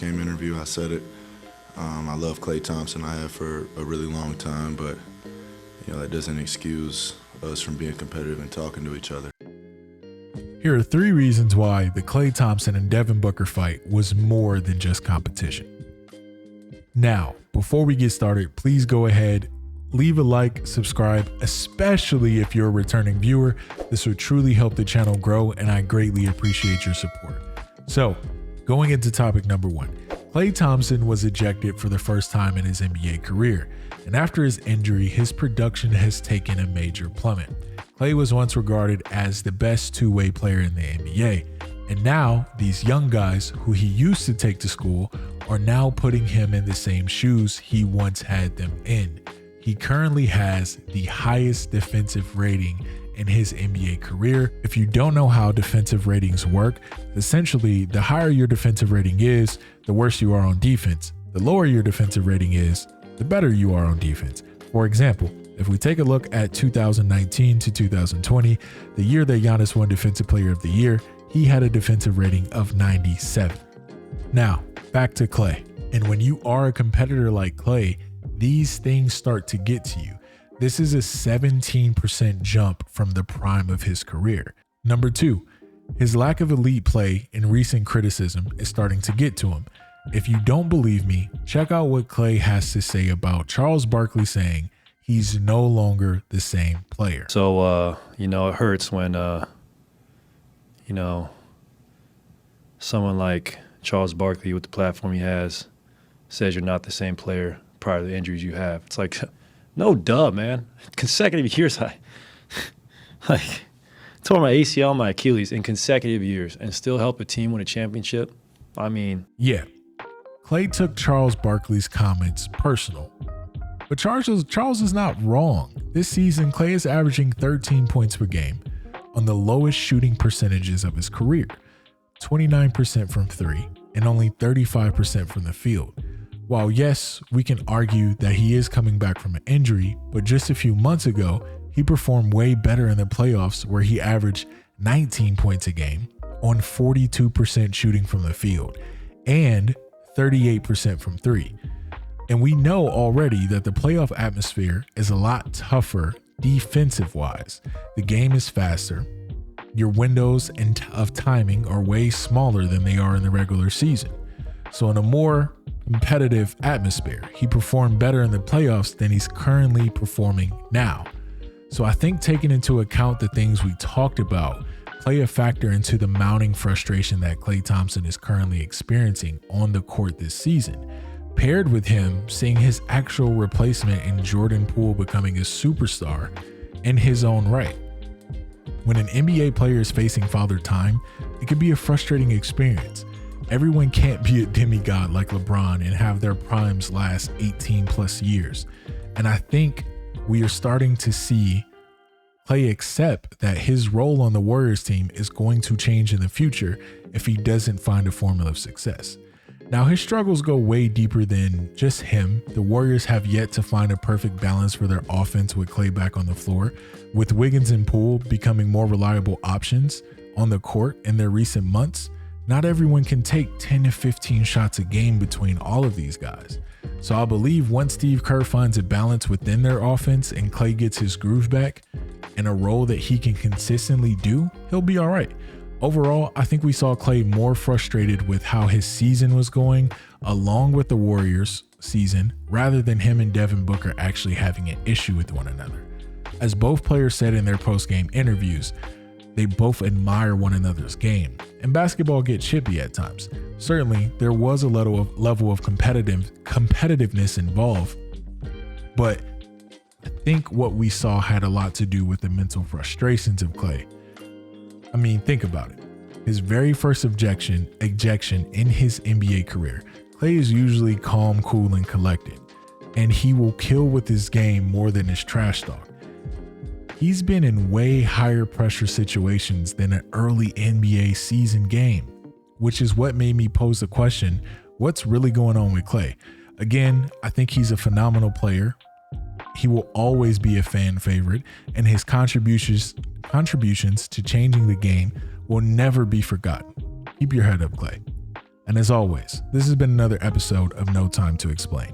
post-game interview, I said it. I love Klay Thompson. I have for a really long time, but that doesn't excuse us from being competitive and talking to each other. Here are 3 reasons why the Klay Thompson and Devin Booker fight was more than just competition. Now, before we get started, please go ahead, leave a like, subscribe, especially if you're a returning viewer. This would truly help the channel grow, and I greatly appreciate your support. So, going into topic number 1, Klay Thompson was ejected for the first time in his NBA career, and after his injury, his production has taken a major plummet. Klay was once regarded as the best two-way player in the NBA, and now these young guys who he used to take to school are now putting him in the same shoes he once had them in. He currently has the highest defensive rating in his NBA career. If you don't know how defensive ratings work, essentially the higher your defensive rating is, the worse you are on defense. The lower your defensive rating is, the better you are on defense. For example, if we take a look at 2019 to 2020, the year that Giannis won Defensive Player of the Year, he had a defensive rating of 97. Now, back to Klay. And when you are a competitor like Klay, these things start to get to you. This is a 17% jump from the prime of his career. Number 2, his lack of elite play and recent criticism is starting to get to him. If you don't believe me, check out what Klay has to say about Charles Barkley saying he's no longer the same player. So, it hurts when, someone like Charles Barkley with the platform he has says you're not the same player prior to the injuries you have. It's like, no duh, man. Consecutive years, I tore my ACL, my Achilles in consecutive years and still help a team win a championship. I mean. Yeah, Klay took Charles Barkley's comments personal. But Charles is not wrong. This season, Klay is averaging 13 points per game on the lowest shooting percentages of his career, 29% from 3 and only 35% from the field. While yes, we can argue that he is coming back from an injury, but just a few months ago, he performed way better in the playoffs where he averaged 19 points a game on 42% shooting from the field and 38% from 3. And we know already that the playoff atmosphere is a lot tougher defensive-wise. The game is faster. Your windows of timing are way smaller than they are in the regular season. So in a more competitive atmosphere, he performed better in the playoffs than he's currently performing now. So I think taking into account the things we talked about play a factor into the mounting frustration that Klay Thompson is currently experiencing on the court this season, paired with him seeing his actual replacement in Jordan Poole becoming a superstar in his own right. When an NBA player is facing Father Time, it can be a frustrating experience. Everyone can't be a demigod like LeBron and have their primes last 18 plus years. And I think we are starting to see Klay accept that his role on the Warriors team is going to change in the future if he doesn't find a formula of success. Now, his struggles go way deeper than just him. The Warriors have yet to find a perfect balance for their offense with Klay back on the floor, with Wiggins and Poole becoming more reliable options on the court in their recent months. Not everyone can take 10 to 15 shots a game between all of these guys. So I believe once Steve Kerr finds a balance within their offense and Klay gets his groove back and a role that he can consistently do, he'll be all right. Overall, I think we saw Klay more frustrated with how his season was going along with the Warriors season rather than him and Devin Booker actually having an issue with one another. As both players said in their post-game interviews, they both admire one another's game, and basketball gets chippy at times. Certainly, there was a level of competitiveness involved, but I think what we saw had a lot to do with the mental frustrations of Klay. I mean, think about it. His very first ejection in his NBA career, Klay is usually calm, cool, and collected, and he will kill with his game more than his trash talk. He's been in way higher pressure situations than an early NBA season game, which is what made me pose the question, what's really going on with Klay? Again, I think he's a phenomenal player. He will always be a fan favorite, and his contributions to changing the game will never be forgotten. Keep your head up, Klay. And as always, this has been another episode of No Time to Explain.